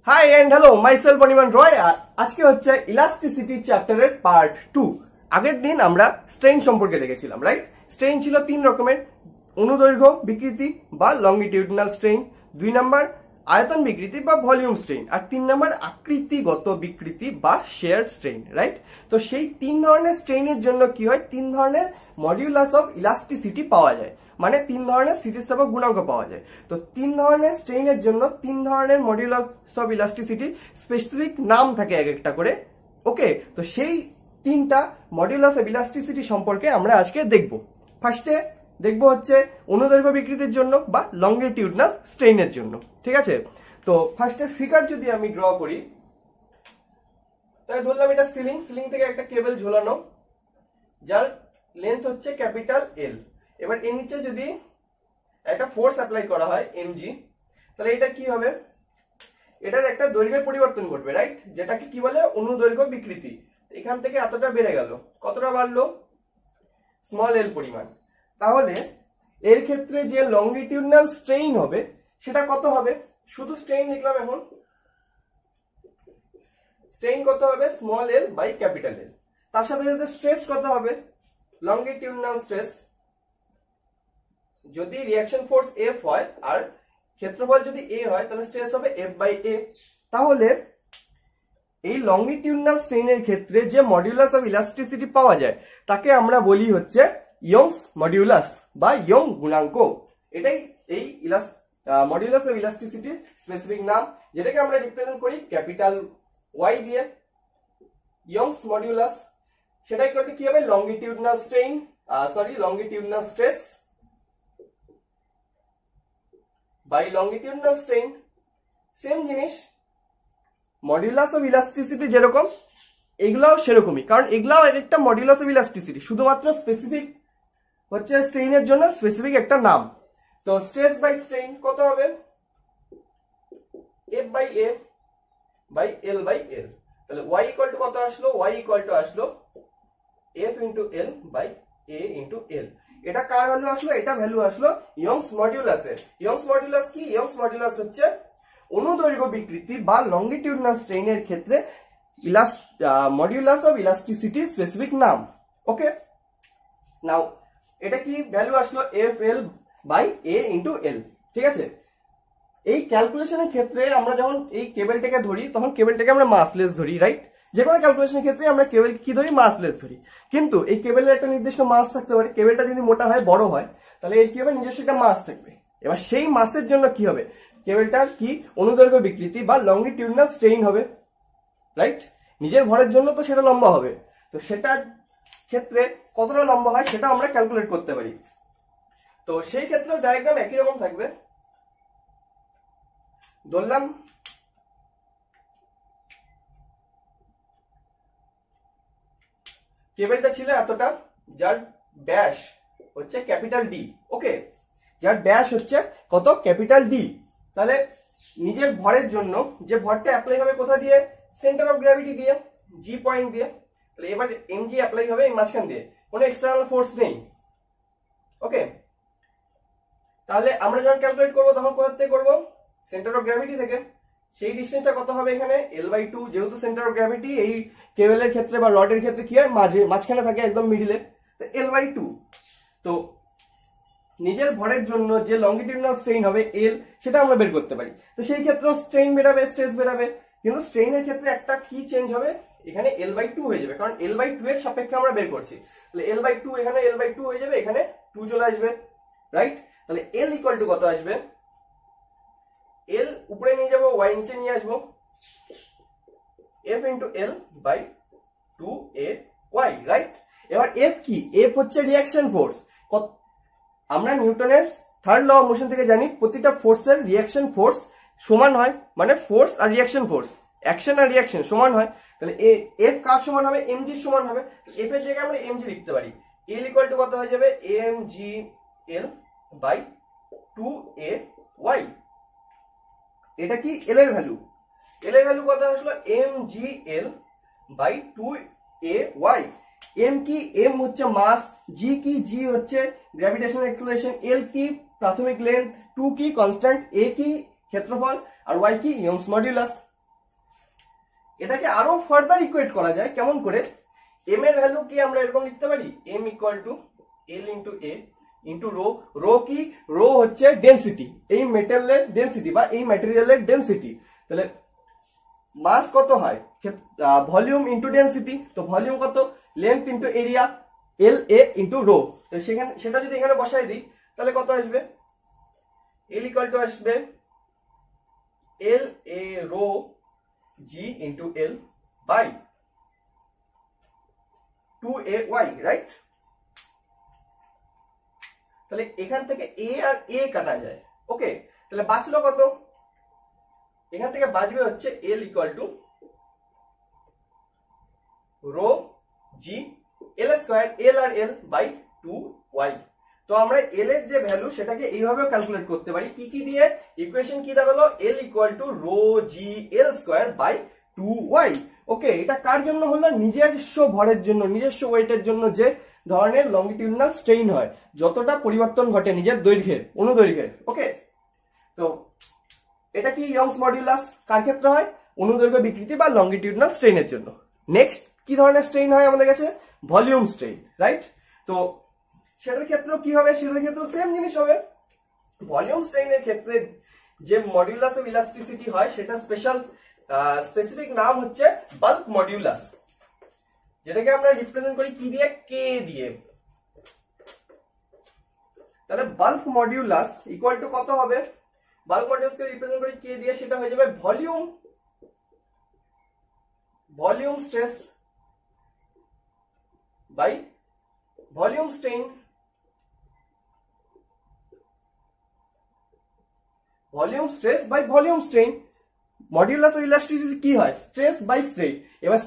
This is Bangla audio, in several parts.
High and hello myself Anirban Roy. আজকে হচ্ছে ইলাস্টিসিটি চ্যাপ্টারের পার্ট 2। আগের দিন আমরা স্ট্রেইন সম্পর্কে দেখেছিলাম, রাইট? স্ট্রেইন ছিল তিন রকমের: অনুদৈর্ঘ্য বিকৃতি বা লংগিটিউডিনাল স্ট্রেইন, 2 নাম্বার আয়তন বিকৃতি বা ভলিউম স্ট্রেইন, আর 3 নাম্বার আকৃতিগত বিকৃতি বা শেয়ার্ড স্ট্রেইন, রাইট? তো সেই তিন ধরনের স্ট্রেইনের জন্য কি হয়, তিন ধরনের মডিউলাস অফ ইলাস্টিসিটি পাওয়া যায়, মানে তিন ধরনের স্থিতিস্থাপক গুণাঙ্ক পাওয়া যায়। তো তিন ধরনের স্ট্রেইনের জন্য তিন ধরনের মডিউলাস অফ ইলাস্টিসিটি স্পেসিফিক নাম থাকে এক একটা করে। ওকে, তো সেই তিনটা মডিউলাস অফ ইলাস্টিসিটি সম্পর্কে আমরা আজকে দেখব। ফার্স্টে দেখব হচ্ছে অনুদৈর্ঘ্য বিকৃতির জন্য বা লংগিটিউডনাল স্ট্রেইনের জন্য, ঠিক আছে? তো ফার্স্টে ফিগার যদি আমি ড্র করি, তাহলে ধরলাম এটা সিলিং থেকে একটা কেবল ঝোলানো, যার লেন্থ হচ্ছে ক্যাপিটাল এল। এবার এর নিচে যদি একটা ফোর্স অ্যাপ্লাই করা হয় এমজি, তাহলে এটা কি হবে, এটার একটা দৈর্ঘ্যের পরিবর্তন ঘটবে, রাইট? যেটাকে কি বলে অনুদৈর্ঘ্য বিকৃতি। এখান থেকে এতটা বেড়ে গেল, কতটা বাড়লো? স্মল এল পরিমাণ। তাহলে এর ক্ষেত্রে যে লংগিটিউডনাল স্ট্রেইন হবে সেটা কত হবে? শুধু স্ট্রেইন লিখলাম, এখন স্ট্রেইন কত হবে? Small L by capital L. তার সাথে সাথে স্ট্রেস কত হবে? লংগিটিউডনাল স্ট্রেস, যদি রিঅ্যাকশন ফোর্স এফ হয় আর ক্ষেত্রফল যদি এ হয়, তাহলে স্ট্রেস হবে এফ বাই এ। তাহলে এই লংগিটিউডনাল স্ট্রেইনের ক্ষেত্রে যে মডিউলাস অফ ইলাস্টিসিটি পাওয়া যায় তাকে আমরা বলি হচ্ছে ইয়ংস মডিউলাস বা ইয়ং গুণাঙ্ক। এটাই এই মডিউলাস অফ ইলাস্টিসিটির স্পেসিফিক নাম, যেটাকে আমরা রিপ্রেজেন্ট করি ক্যাপিটাল ওয়াই দিয়ে, ইয়ংস মডিউলাস। সেটাই করতে কি হবে? Longitudinal strain, longitudinal stress by longitudinal strain. Same জিনিস, মডিউলাস অফ ইলাস্টিসিটি যেরকম এগুলাও সেরকমই, কারণ এগুলাও একটা মডিউলাস অফ ইলাস্টিসিটি, শুধুমাত্র স্পেসিফিক হচ্ছে স্ট্রেইনের জন্য স্পেসিফিক একটা নাম। তো স্ট্রেস বাই স্ট্রেইন কত হবে? F by A by L by L. তাহলে ওয়াই ইকুয়াল টু কত আসলো? ওয়াই ইকুয়াল টু আসলো F into L by A into L. এটা কার ভ্যালু আসলো? এটা ভ্যালু আসলো ইয়ংস মডিউলাসের। ইয়ংস মডিউলাস কি? ইয়ংস মডিউলাস হচ্ছে অনুদৈর্ঘ্য বিকৃতি বা লংগিটিউডনাল স্ট্রেইনের ক্ষেত্রে মডিউলাস অফ ইলাস্টিসিটি স্পেসিফিক নাম। ওকে, নাও এটা কি ভ্যালু আসলো? F L by A into L, ঠিক আছে? এই ক্যালকুলেশনের ক্ষেত্রে আমরা যখন এই কেবলটাকে ধরি তখন কেবলটাকে আমরা মাসলেস ধরি, রাইট? যে কোনো ক্যালকুলেশনের ক্ষেত্রে আমরা কেবল কি ধরি? মাসলেস ধরি। কিন্তু এই কেবলের একটা নির্দিষ্ট মাস থাকতে পারে। কেবলটা যদি মোটা হয়, বড় হয়, তাহলে এর কি হবে? নিজস্ব একটা মাস থাকবে। এবার সেই মাসের জন্য কি হবে? কেবলটার কি অনুদৈর্ঘ্য বিকৃতি বা লংগিটিউডনাল স্ট্রেইন হবে, রাইট? নিজের ভরের জন্য তো সেটা লম্বা হবে, তো সেটার ক্ষেত্রে কতটা লম্বা হয় সেটা আমরা ক্যালকুলেট করতে পারি। তো সেই ক্ষেত্রে ডায়াগ্রাম একই রকম থাকবে। ধরলাম কেবলটা ছিল এতটা, যার ব্যাস হচ্ছে ক্যাপিটাল ডি। ওকে, যার ব্যাস হচ্ছে কত? Capital D. তাহলে নিজের ভরের জন্য যে ভরটা অ্যাপ্লাই হবে কোথা দিয়ে? সেন্টার অফ গ্র্যাভিটি দিয়ে, জি পয়েন্ট দিয়ে। তাহলে এবার এমজি অ্যাপ্লাই হবে এই মাঝখান দিয়ে, কোনো এক্সটার্নাল ফোর্স নেই। ওকে, তাহলে আমরা যখন ক্যালকুলেট করবো তখন কোথা থেকে করবো? সেন্টার অফ গ্র্যাভিটি থেকে। সেই ডিসটেন্সটা কত হবে এখানে? L by 2। যেহেতু সেন্টার অফ গ্র্যাভিটি এই কেবলের ক্ষেত্রে বা রডের ক্ষেত্রে কি হয়? মাঝখানে থাকে, একদম মিডিলে, তো এল বাই 2। তো নিজের ভরের জন্য যে লংগিটিউডনাল স্ট্রেইন হবে এল, সেটা আমরা বের করতে পারি। তো সেই ক্ষেত্রে স্ট্রেইন বেরাবে, স্ট্রেস বেরাবে, কিন্তু স্ট্রেইনের ক্ষেত্রে একটা কি চেঞ্জ হবে? এখানে এল বাই 2 হয়ে যাবে, কারণ এল বাই 2 এর সাপেক্ষে আমরা বের করছি। তাহলে এল বাই 2, এখানে এল বাই 2 হয়ে যাবে, এখানে 2 চলে আসবে, রাইট? তাহলে এল ইকুয়াল টু কত আসবে? এল উপরে নিয়ে যাবো, ওয়াই নিচে নিয়ে আসবো, F into L by 2a Y, right? এবার এফ কি? এফ হচ্ছে রিঅ্যাকশন ফোর্স। আমরা নিউটনের থার্ড ল অফ মোশন থেকে জানি প্রতিটা ফোর্সের রিঅ্যাকশন ফোর্স সমান হয়, মানে ফোর্স আর রিঅ্যাকশন ফোর্স, অ্যাকশন আর রিঅ্যাকশন সমান হয়। তাহলে এফ কার সমান হবে? এমজি সমান হবে। এফ এর জায়গায় আমরা এমজি লিখতে পারি। এল ইকুয়াল টু কত হয়ে যাবে? M G L by 2a Y. এটা কি? এল এর ভ্যালু। এল এর ভ্যালু কত আসলো? M G L by 2a Y. M কি? এম হচ্ছে মাস, জি কি? জি হচ্ছে গ্র্যাভিটেশনাল অ্যাক্সিলারেশন, এল কি? প্রাথমিক লেন্থ, 2 কি? কনস্ট্যান্ট, এ কি? ক্ষেত্রফল, আর ওয়াই কি? Young's modulus. এটাকে আরো ফার্দার ইকুয়েট করা যায় কেমন করে, এম এর ভ্যালু কি আমরা এরকম লিখতে পারি, M equal to L into A into rho. Rho কি, রো হচ্ছে ডেন্সিটি, এই মেটেরিয়ালের ডেন্সিটি বা এই ম্যাটেরিয়ালের ডেন্সিটি। তাহলে মাস কত হয়, ভলিউম ইন্টু ডেন্সিটি, তো ভলিউম কত, লেন্থ ইন্টু এরিয়া, এল এ ইন্টু রো। তো সেখানে সেটা যদি এখানে বসাই দিই তাহলে কত আসবে, এল ইকুয়াল টু আসবে L A rho G into L by 2ay, right. তাহলে এখান থেকে এ আর এ কাটা যায়, ওকে। তাহলে বাঁচলো কত, এখান থেকে বাঁচবে হচ্ছে L equal to rho G L square, L আর এল বাই 2y। তো আমরা এল এর যে ভ্যালু সেটাকে এইভাবেও ক্যালকুলেট করতে পারি, কি কি দিয়ে, ইকুয়েশন কি দাঁড়ালো, L equal to rho G L square by 2y। Okay, এটা কার জন্য হলো, নিজস্ব ভরের জন্য, নিজস্ব ওয়েটের জন্য যে ধরনের লংগিটিউডিনাল স্ট্রেইন হয়, যতটা পরিবর্তন ঘটে নিজের দৈর্ঘ্যের, অনুদৈর্ঘ্যের। ওকে, তো এটা কি ইয়ংস মডিউলাস কার ক্ষেত্রে হয়, অনুদৈর্ঘ্য বিকৃতি বা লংগিটিউডিনাল স্ট্রেইনের জন্য। নেক্সট কি ধরনের স্ট্রেইন হয় আমাদের কাছে, ভলিউম স্ট্রেইন, রাইট। তো সেটার ক্ষেত্রেও কি হবে, সেটার ক্ষেত্রেও সেম জিনিস হবে। ভলিউম স্ট্রেইনের ক্ষেত্রে যে মডিউলাস অফ ইলাস্টিসিটি হয় সেটা স্পেসিফিক নাম হচ্ছে বাল্ক মডিউলাস, যেটাকে আমরা রিপ্রেজেন্ট করি কি দিয়ে, কে দিয়ে। তাহলে বাল্ক মডিউলাস ইকুয়াল টু কত হবে, বাল্ক মডিউলাসকে রিপ্রেজেন্ট করি কে দিয়ে, সেটা হয়ে যাবে volume stress by volume strain, volume stress by volume strain. Modulus of elasticity কি হয়, স্ট্রেস বাই স্ট্রেইন। এবার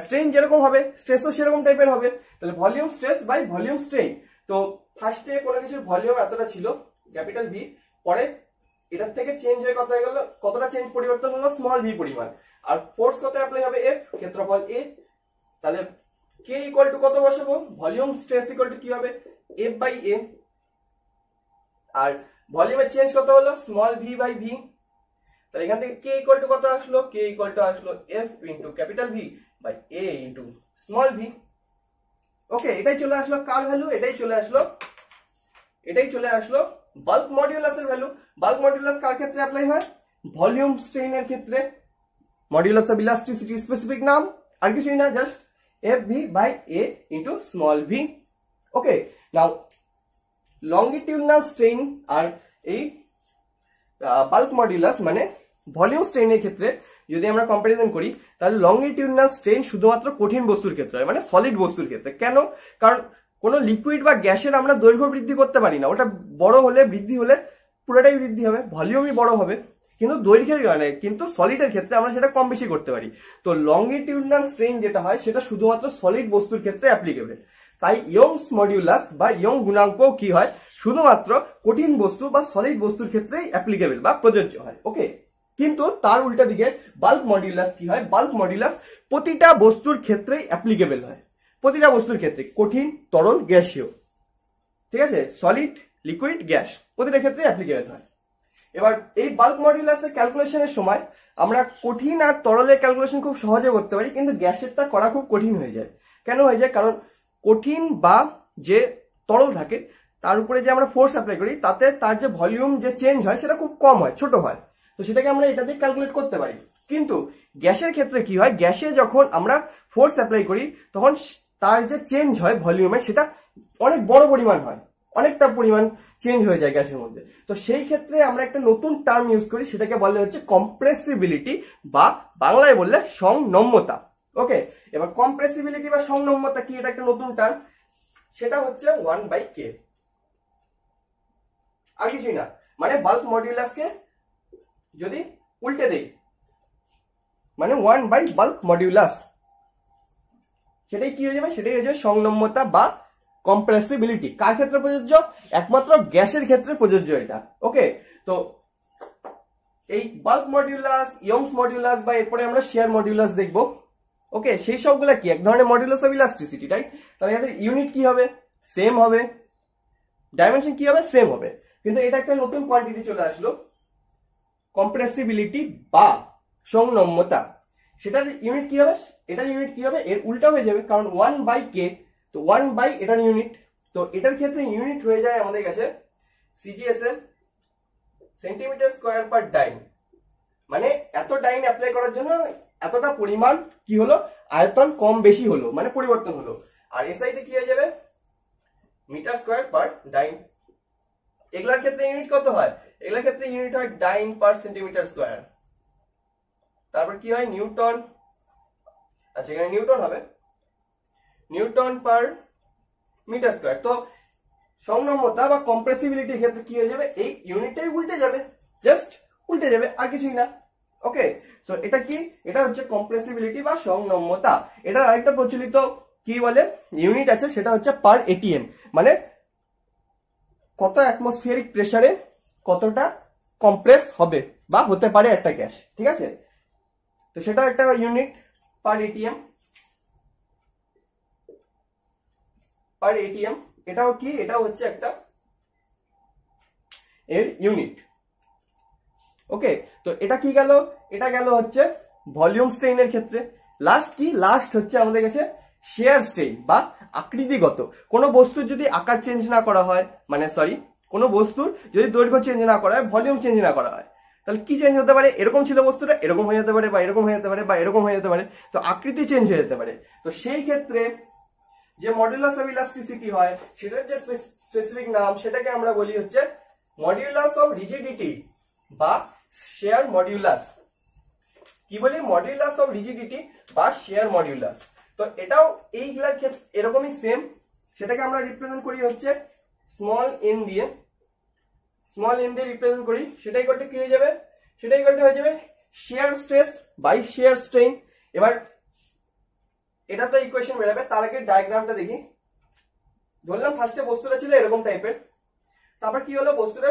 স্ট্রেইন যেরকম হবে স্ট্রেসও সেরকম টাইপের হবে, তাহলে volume stress by volume strain. তো ফার্স্টে কোনো কিছুর ভলিউম এতটা ছিল ক্যাপিটাল ভি, পরে এটার থেকে চেঞ্জ হয়ে কত হয়ে গেল, কতটা চেঞ্জ পরিবর্তন হলো, স্মল ভি পরিমাণ, আর ফোর্স কত অ্যাপ্লাই হবে, এফ, ক্ষেত্রফল এ। তাহলে কে ইকুয়াল টু কত বসাবো, ভলিউম স্ট্রেস ইকুয়াল টু কি হবে, এফ বাই এ, আর ভলিউমের চেঞ্জ কত হলো, স্মল ভি বাই ভি। তাহলে এখান থেকে কে ইকুয়াল টু কত আসলো, কে ইকুয়াল টু আসলো F into capital V by A into small V. Okay, এটাই চলে আসলো কার ভ্যালু, এটাই চলে আসলো বাল্ক মডিউলাসের ভ্যালু। বাল্ক মডিউলাস কার ক্ষেত্রে অ্যাপ্লাই হয়, ভলিউম স্ট্রেইনের ক্ষেত্রে। মডিউলাস অফ ইলাস্টিসিটি স্পেসিফিক নাম, আর কিছুই না, just F V by A into small V. Okay, now longitudinal strain আর এই বাল্ক মডিউলাস মানে ভলিউম স্ট্রেইনের ক্ষেত্রে যদি আমরা কম্পারিজন করি, তাহলে লংগিটিউডিনাল স্ট্রেইন শুধুমাত্র কঠিন বস্তুর ক্ষেত্রে হয়, মানে সলিড বস্তুর ক্ষেত্রে। কেন, কারণ কোনো লিকুইড বা গ্যাসের আমরা দৈর্ঘ্য বৃদ্ধি করতে পারি না, ওটা বড় হলে বৃদ্ধি হলে পুরোটাই বৃদ্ধি হবে, ভলিউমই বড় হবে, কিন্তু দৈর্ঘ্যের কারণে, কিন্তু সলিডের ক্ষেত্রে আমরা সেটা কম বেশি করতে পারি। তো লংগিটিউডিনাল স্ট্রেইন যেটা হয় সেটা শুধুমাত্র সলিড বস্তুর ক্ষেত্রে অ্যাপ্লিকেবল। তাই ইয়ংস মডিউলাস বা ইয়ং গুণাঙ্ক কি হয়, শুধুমাত্র কঠিন বস্তু বা সলিড বস্তুর ক্ষেত্রেই অ্যাপ্লিকেবল বা প্রযোজ্য হয়। ওকে, কিন্তু তার উল্টা দিকে বাল্ক মডিউলাস কি হয়, বাল্ক মডিউলাস প্রতিটা বস্তুর ক্ষেত্রেই অ্যাপ্লিকেবল হয়, প্রতিটা বস্তুর ক্ষেত্রে, কঠিন, তরল, গ্যাসীয়, ঠিক আছে, সলিড, লিকুইড, গ্যাস, প্রতিটা ক্ষেত্রে অ্যাপ্লিকেবল হয়। এবার এই বাল্ক মডিউলাসের ক্যালকুলেশনের সময় আমরা কঠিন আর তরলের ক্যালকুলেশন খুব সহজে করতে পারি, কিন্তু গ্যাসেরটা করা খুব কঠিন হয়ে যায়। কেন হয়ে যায়, কারণ কঠিন বা যে তরল থাকে তার উপরে যে আমরা ফোর্স অ্যাপ্লাই করি তাতে তার যে ভলিউম যে চেঞ্জ হয় সেটা খুব কম হয়, ছোট হয়, তো সেটাকে আমরা এটা দিয়ে ক্যালকুলেট করতে পারি। কিন্তু গ্যাসের ক্ষেত্রে কি হয়, গ্যাসে যখন আমরা ফোর্স অ্যাপ্লাই করি তখন তার যে চেঞ্জ হয় ভলিউমে সেটা অনেক বড় পরিমাণ হয়, অনেকটা পরিমাণ চেঞ্জ হয়ে যায় গ্যাসের মধ্যে। তো সেই ক্ষেত্রে আমরা একটা নতুন টার্ম ইউজ করি, সেটাকে বলে হচ্ছে কম্প্রেসিবিলিটি বা বাংলায় বললে সংনম্যতা। ওকে, এবার কম্প্রেসিবিলিটি বা সংনম্যতা কি, এটা একটা নতুন টার্ম, সেটা হচ্ছে 1/k, আর কিছুই না। মানে বাল্ক মডিউলাসকে যদি উল্টে দেই মানে 1/বাল্ক মডিউলাস, সেটাই কি হয়ে যাবে, সেটাই হয়ে যাবে সংনম্যতা বা কম্প্রেসিবিলিটি। কার ক্ষেত্রে প্রযোজ্য, একমাত্র গ্যাসের ক্ষেত্রে প্রযোজ্য এটা। ওকে, তো এই বাল্ক মডিউলাস, ইয়ংস মডিউলাস বা এরপরে আমরা শেয়ার মডিউলাস দেখবো। ওকে, সেই সবগুলা কি এক ধরনের মডিউলাস অফ ইলাস্টিসিটি, রাইট। তাহলে এদের ইউনিট কি হবে, সেম হবে, ডাইমেনশন কি হবে, সেম হবে, কিন্তু এটা একটা নতুন কোয়ান্টিটি চলে আসলো, কম্প্রেসিবিলিটি বা সংনম্যতা। সেটার ইউনিট কি হবে, এটার ইউনিট কি হবে, এর উল্টা হয়ে যাবে, কারণ 1/k, তো 1 এটার ইউনিট, তো এটার ক্ষেত্রে ইউনিট হয়ে যায় আমাদের কাছে সিজিএসএম সেন্টিমিটার স্কোয়ার পার ডাইন। মানে এত ডাইন অ্যাপ্লাই করার জন্য এতটা পরিমাণ কি হলো, আয়তন কম বেশি হলো, মানে পরিবর্তন হলো। আর এসআই তে কি হয়ে যাবে, মিটার স্কোয়ার পার ডাইন। এগুলার ক্ষেত্রে ইউনিট কত হয়, এগুলার ক্ষেত্রে ইউনিট হয় ডাইন পার সেন্টিমিটার স্কোয়ার। তারপর কি হয়, নিউটন, আচ্ছা এখানে নিউটন হবে, নিউটন পার মিটার স্কোয়ার। তো সংনম্যতা বা কম্প্রেসিবিলিটির ক্ষেত্রে কি হয়ে যাবে, এই ইউনিটটাই উল্টে যাবে, জাস্ট উল্টে যাবে, আর কিছুই না। ওকে, সো এটা কি, এটা হচ্ছে কম্প্রেসিবিলিটি বা সংনম্যতা। এটার আরেকটা প্রচলিত কি বলে ইউনিট আছে, সেটা হচ্ছে পার এটিএম, মানে কত অ্যাটমসফিয়ারিক প্রেসারে কতটা কম্প্রেস হবে বা হতে পারে একটা গ্যাস, ঠিক আছে। তো সেটা একটা ইউনিট পার এটিএম, পার এটিএম। এটাও কি, এটাও হচ্ছে একটা এর ইউনিট। ওকে, তো এটা কি গেল, এটা গেল হচ্ছে ভলিউম স্ট্রেইনের ক্ষেত্রে। লাস্ট কি, লাস্ট হচ্ছে আমাদের কাছে শেয়ার স্ট্রেইন বা আকৃতিগত। কোনো বস্তুর যদি আকার চেঞ্জ না করা হয়, মানে সরি, কোনো বস্তুর যদি দৈর্ঘ্য চেঞ্জ না করা হয়, ভলিউম চেঞ্জ না করা হয়, তাহলে কি চেঞ্জ হতে পারে, এরকম ছিল বস্তুটা এরকম হয়ে যেতে পারে, বা এরকম হয়ে যেতে পারে, বা এরকম হয়ে যেতে পারে, তো আকৃতি চেঞ্জ হয়ে যেতে পারে। তো সেই ক্ষেত্রে যে মডুলাস অফ ইলাস্টিসিটি হয়, সেটার যে স্পেসিফিক নাম, সেটাকে আমরা বলি হচ্ছে মডুলাস অফ রিজিডিটি বা শেয়ার মডুলাস। কি বলি, মডুলাস অফ রিজিডিটি বা শেয়ার মডুলাস। তো এটাও এইগুলার ক্ষেত্রে এরকমই সেম, সেটাকে আমরা রিপ্রেজেন্ট করি হচ্ছে স্মল এন দিয়ে, স্মল এন দিয়ে রিপ্রেজেন্ট করি। সেটাই করতে কি হয়ে যাবে, সেটাই করতে হয়ে যাবে shear stress by shear strain. এবার এটা তো ইকুয়েশন বেরোবে, তার আগে ডায়াগ্রামটা দেখি। ধরলাম ফার্স্টে বস্তুটা ছিল এরকম টাইপের, তারপর কি হলো, বস্তুটা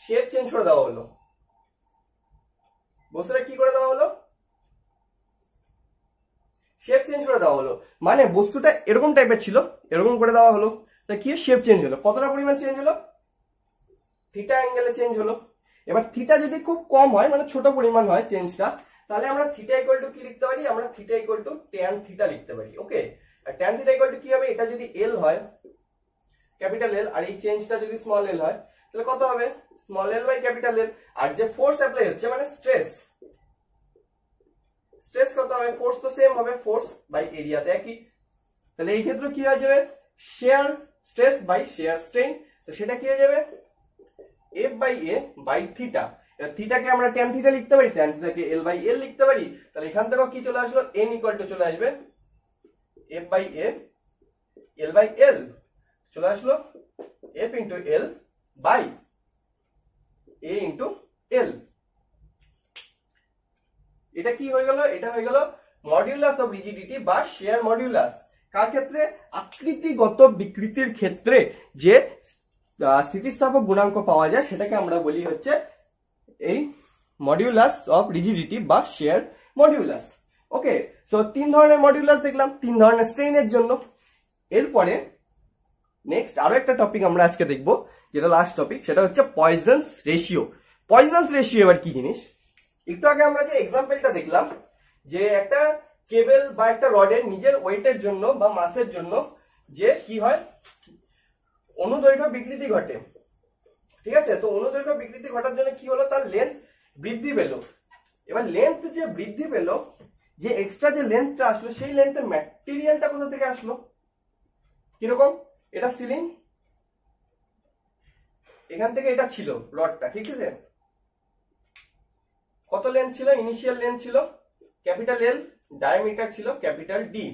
শেপ চেঞ্জ করে দেওয়া হলো। বস্তুটা কি করে দেওয়া হলো, শেপ চেঞ্জ করে দেওয়া হলো, মানে বস্তুটা এরকম টাইপের ছিল, এরকম করে দেওয়া হলো, তা কি শেপ চেঞ্জ হলো, কতটা পরিমাণ চেঞ্জ হলো, থিটা অ্যাঙ্গেলে চেঞ্জ হলো। এবার থিটা যদি খুব কম হয়, মানে ছোট পরিমাণ হয় চেঞ্জটা, তাহলে আমরা থিটা ইকুয়াল টু কি লিখতে পারি, আমরা theta equal to tan theta লিখতে পারি। ওকে, আর ট্যান থিটা ইকুয়াল টু কি হবে, এটা যদি এল হয়, ক্যাপিটাল এল, আর এই চেঞ্জটা যদি স্মল এল হয়, তাহলে কত হবে, small L by capital L. আর যে ফোর্স অ্যাপ্লাই হচ্ছে মানে স্ট্রেস, স্ট্রেস কত হবে, ফোর্স তো সেম হবে, ফোর্স বাই এরিয়াতে একই। তাহলে এই ক্ষেত্রে কি হয়ে যাবে, shear stress by shear strain. তো সেটা কি হয়ে যাবে, F by A by theta. থিটাকে আমরা ট্যান থিটা লিখতে পারি, ট্যান থিটাকে এল বাই এল লিখতে পারি। তাহলে এখান থেকে কি চলে আসলো, এন ইকুয়াল টু চলে আসবে F by A, L by L চলে আসলো, F into L by A into L. এটা কি হয়ে গেল, এটা হয়ে গেল মডুলাস অফ রিজিডিটি বা শেয়ার মডুলাস। কার ক্ষেত্রে, আকৃতিগত বিকৃতির ক্ষেত্রে যে স্থিতিস্থাপক গুণাঙ্ক পাওয়া যায়, সেটাকে আমরা বলি হচ্ছে এই মডুলাস অফ রিজিডিটি বা শেয়ার মডুলাস। ওকে, সো তিন ধরনের মডুলাস দেখলাম, তিন ধরনের স্ট্রেইনের জন্য। এরপরে নেক্সট আরো একটা টপিক আমরা আজকে দেখবো, যেটা লাস্ট টপিক, সেটা হচ্ছে পয়জনস রেশিও। পয়জনস রেশিও এবার কি জিনিস, একটু আগে আমরা যে এক্সাম্পলটা দেখলাম, যে একটা কেবল বা একটা রডের নিজের ওয়েটের জন্য বা মাসের জন্য যে কি হয়, অনুদৈর্ঘ্য বিকৃতি ঘটে, ঠিক আছে। তো অনুদৈর্ঘ্য বিকৃতি ঘটার জন্য কি হলো, তার লেন্থ বৃদ্ধি পেল। এবার লেন্থ যে বৃদ্ধি পেল, যে এক্সট্রা যে লেন্থটা আসলো, সেই লেন্থের ম্যাটেরিয়ালটা কোথা থেকে আসলো, কিরকম, এটা সিলিং, এখান থেকে এটা ছিল রডটা, ঠিক আছে। কত লেন্থ ছিল, ইনিশিয়াল লেন্থ ছিল ক্যাপিটাল এল, ডায়ামিটার ছিল ক্যাপিটাল ডি।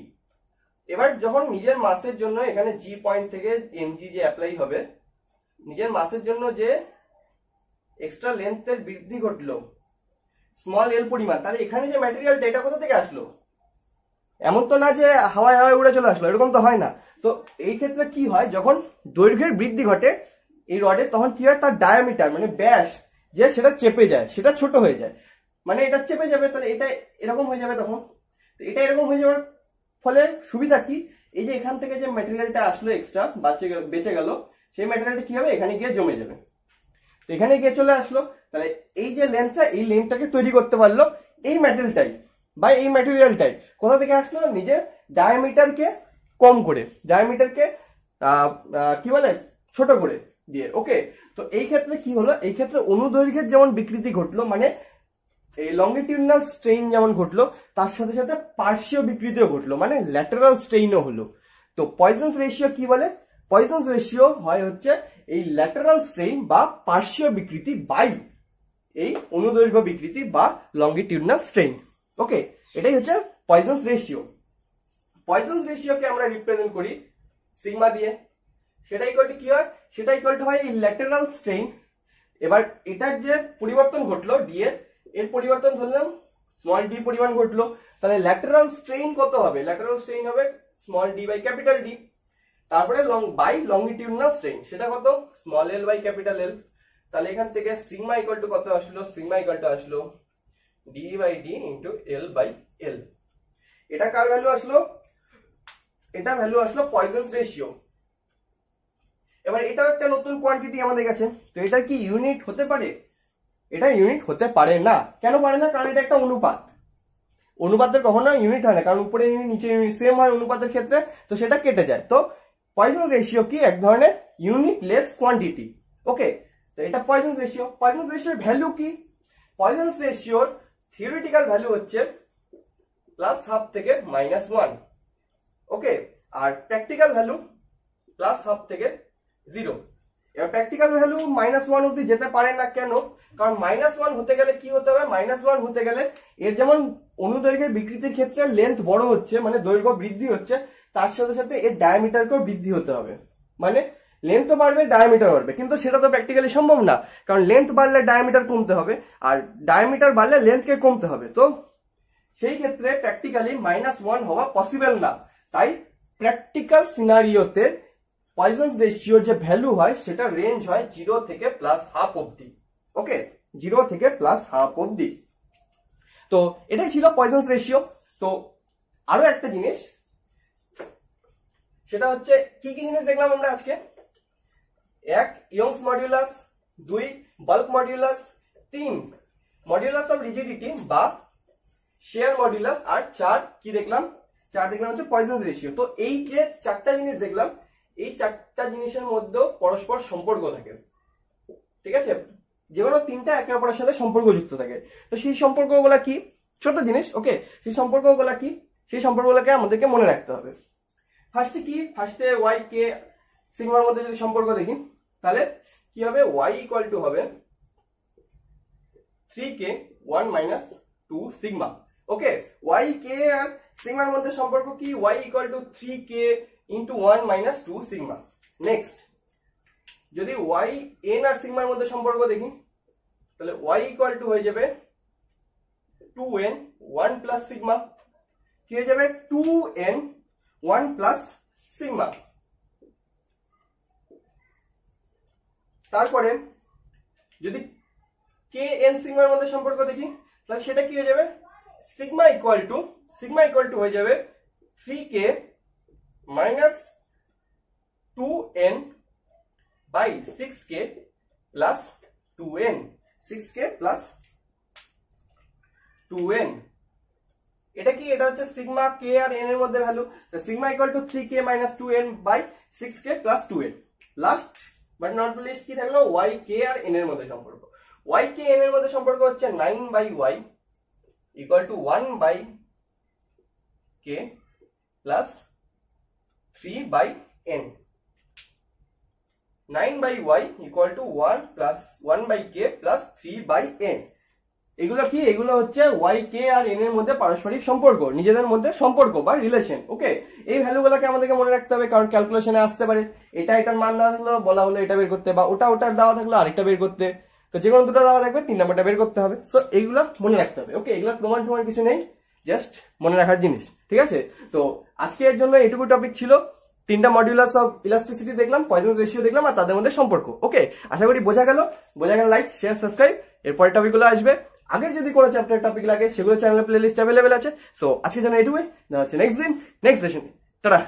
এবার যখন নিজের মাসের জন্য এখানে জি পয়েন্ট থেকে এমজি যে অ্যাপ্লাই হবে, নিজের মাসের জন্য যে এক্সট্রা লেন্থের বৃদ্ধি ঘটলো স্মল এল পরিমাণ, তাহলে এখানে যে ম্যাটেরিয়ালটা, এটা কোথা থেকে আসলো, এমন তো না যে হাওয়ায় হাওয়ায় উড়ে চলে আসলো, এরকম তো হয় না। তো এই ক্ষেত্রে কি হয়, যখন দৈর্ঘ্যের বৃদ্ধি ঘটে এই রডে, তখন কি হয়, তার ডায়ামিটার মানে ব্যাস যে সেটা চেপে যায়, সেটা ছোট হয়ে যায়, মানে এটা চেপে যাবে, তাহলে এটা এরকম হয়ে যাবে। তখন এটা এরকম হয়ে যাওয়ার ফলে সুবিধা কি, এই যে এখান থেকে যে ম্যাটেরিয়ালটা আসলো এক্সট্রা বেঁচে গেল, সেই ম্যাটেরিয়ালটা কি হবে, এখানে গিয়ে জমে যাবে। তো এখানে গিয়ে চলে আসলো, তাহলে এই যে লেন্থটা, এই লেন্থটাকে তৈরি করতে পারলো এই ম্যাটেরিয়ালটাই, বা এই ম্যাটেরিয়ালটাই কোথা থেকে আসলো, নিজের ডায়ামিটারকে কম করে, ডায়ামিটারকে কি বলে ছোট করে দিয়ে। ওকে, তো এই ক্ষেত্রে কি হলো, এই ক্ষেত্রে অনুদৈর্ঘ্যের যেমন বিকৃতি ঘটলো, মানে এই লংগিটিউডনাল স্ট্রেইন যেমন ঘটলো, তার সাথে সাথে পার্শ্বীয় বিকৃতিও ঘটলো, মানে ল্যাটারাল স্ট্রেইনও হলো। তো পয়জনস রেশিও কি বলে, পয়জনস রেশিও হয় হচ্ছে এই ল্যাটারাল স্ট্রেইন বা পার্শ্বীয় বিকৃতি বাই এই অনুদৈর্ঘ্য বিকৃতি বা লংগিটিউডনাল স্ট্রেইন। ওকে, এটাই হচ্ছে পয়জনস রেশিও। পয়জনস রেশিওকে আমরা রিপ্রেজেন্ট করি সিগমা দিয়ে। সেটা ইকুয়াল টু কি হয়, সেটা ইকুয়াল টু হয় এই ল্যাটারাল স্ট্রেইন। এবার এটার যে পরিবর্তন ঘটলো ডি এর পরিবর্তন ধরলাম স্মল ডি পরিমাণ ঘটলো, তাহলে ল্যাটারাল স্ট্রেইন কত হবে, ল্যাটারাল স্ট্রেইন হবে small D by capital D. তারপরে বাই লংগিটিউডনাল স্ট্রেইন সেটা কত, small L by capital L. তাহলে এখান থেকে সিগমা ইকুয়াল টু কত আসলো, সিগমা ইকুয়াল টু আসলো D by D into L by L. এটা কার ভ্যালু আসলো, এটা ভ্যালু আসলো পয়জনস রেশিও। এবার এটাও একটা নতুন কোয়ান্টিটি আমাদের কাছে, তো এটা কি ইউনিট হতে পারে, এটা ইউনিট হতে পারে না। কেন পারে না, কারণ এটা একটা অনুপাত, অনুপাতের কখনো ইউনিট হয় না, কারণ উপরে ইউনিট নিচে ইউনিট সেম হয় অনুপাতের ক্ষেত্রে, তো সেটা কেটে যায়। তো পয়জনস রেশিও কি এক ধরনের ইউনিটলেস কোয়ান্টিটি। ওকে, তো এটা পয়জনস রেশিও। পয়জনস রেশিওর ভ্যালু কি, পয়জনস রেশিওর থিওরিটিক্যাল ভ্যালু হচ্ছে +½ থেকে -1। ওকে, আর প্র্যাকটিক্যাল ভ্যালু +½ থেকে 0। এবার প্র্যাকটিক্যাল ভ্যালু -1 অব্দি যেতে পারে না, কেন, কারণ -1 হতে গেলে কি হতে হবে, -1 হতে গেলে এর যেমন অনুদৈর্ঘ্যের বিকৃতির ক্ষেত্রে লেন্থ বড় হচ্ছে, মানে দৈর্ঘ্য বৃদ্ধি হচ্ছে, তার সাথে সাথে এর ডায়ামিটারকেও বৃদ্ধি হতে হবে, মানে লেন্থ তো বাড়বে ডায়ামিটার বাড়বে, কিন্তু সেটা তো প্র্যাকটিক্যালি সম্ভব না, কারণ লেন্থ বাড়লে ডায়ামিটার কমতে হবে আর ডায়ামিটার বাড়লে লেন্থকে কমতে হবে। তো সেই ক্ষেত্রে প্র্যাকটিক্যালি -1 হওয়া পসিবল না। তাই প্র্যাকটিক্যাল সিনারিওতে পয়জনস রেশিওর যে ভ্যালু হয় সেটা রেঞ্জ হয় 0 থেকে +½ অব্দি। ওকে, 0 থেকে +½ অব্দি। তো এটাই ছিল পয়জনস রেশিও। তো আরো একটা জিনিস, সেটা হচ্ছে কি কি জিনিস দেখলাম আমরা আজকে, 1 Young's modulus, 2 bulk modulus, 3 modulus of rigidity বা শেয়ার মডুলাস, আর 4 কি দেখলাম, 4 দেখলাম হচ্ছে পয়জনস রেশিও। তো এই যে 4টা জিনিস দেখলাম, এই 4টা জিনিসের মধ্যে পরস্পর সম্পর্ক থাকে, ঠিক আছে, যে কোনো 3টা একে অপরের সাথে সম্পর্কযুক্ত থাকে। তো সেই সম্পর্কগুলো কি, ছোট জিনিস, ওকে, সেই সম্পর্কগুলো কি, সেই সম্পর্কগুলোকে আমাদেরকে মনে রাখতে হবে। ফার্স্টে কি, ফার্স্টে ওয়াই কে সিগমার মধ্যে যদি সম্পর্ক দেখি, তাহলে কি হবে, ওয়াই ইকুয়াল টু হবে 3k 1 - 2 সিগমা। ওকে, ওয়াই কে আর সিগমার মধ্যে সম্পর্ক কি, y equal to 3k into 1 - 2 sigma. Next, যদি ওয়াই এন আর সিগমার মধ্যে সম্পর্ক দেখি, তাহলে ওয়াই ইকুয়াল টু হয়ে যাবে 2n 1 প্লাস সিগমা। কি হয়ে যাবে, 2n 1 প্লাস সিগমা। তারপরে যদি কে এন সিগমার মধ্যে সম্পর্ক দেখি, তাহলে সেটা কি হয়ে যাবে, সিগমা ইকুয়াল টু হয়ে যাবে 3k - 2n by 6k plus 2n, 6k plus 2n। এটা কি, এটা হচ্ছে সিগমা কে আর এন এর মধ্যে value. Sigma equal to 3k - 2n by 6k plus 2n। Last but not the least কি থাকলো, ওয়াই কে আর এন এর মধ্যে সম্পর্ক। ওয়াই কে এন এর মধ্যে সম্পর্ক হচ্ছে 9/y equal to 1/k plus 3/n। 9/y equal to 1 plus 1/k plus 3/n। এগুলো কি, এগুলো হচ্ছে ওয়াই কে আর এন এর মধ্যে পারস্পরিক সম্পর্ক, নিজেদের মধ্যে সম্পর্ক বা রিলেশন। ওকে, এই ভ্যালুগুলোকে আমাদেরকে মনে রাখতে হবে, কারণ ক্যালকুলেশনে আসতে পারে এটার মান দেওয়া থাকলো, বলা হলো এটা বের করতে, বা ওটার দেওয়া থাকলো আরেকটা বের করতে। তো যে কোনো দুটো দেওয়া থাকবে 3 নাম্বারটা বের করতে হবে। সো এইগুলো মনে রাখতে হবে। ওকে, এগুলো প্রমাণ কিছু নেই, জাস্ট মনে রাখার জিনিস, ঠিক আছে। তো আজকের জন্য এটুকু টপিক ছিল। 3টা মডিউলাস অফ ইলাস্টিসিটি দেখলাম, পয়জনস রেশিও দেখলাম, আর তাদের মধ্যে সম্পর্ক। ওকে, আশা করি বোঝা গেল। লাইক শেয়ার সাবস্ক্রাইব, এরপরের টপিকগুলো আসবে। আগের যদি কোনো চ্যাপ্টার টপিক লাগে সেগুলো চ্যানেলের প্লেলিস্ট অ্যাভেলেবেল আছে। সো আজকের জন্য এটুকুই, দেখা হচ্ছে নেক্সট দিন নেক্সট সেশনে। টাটা।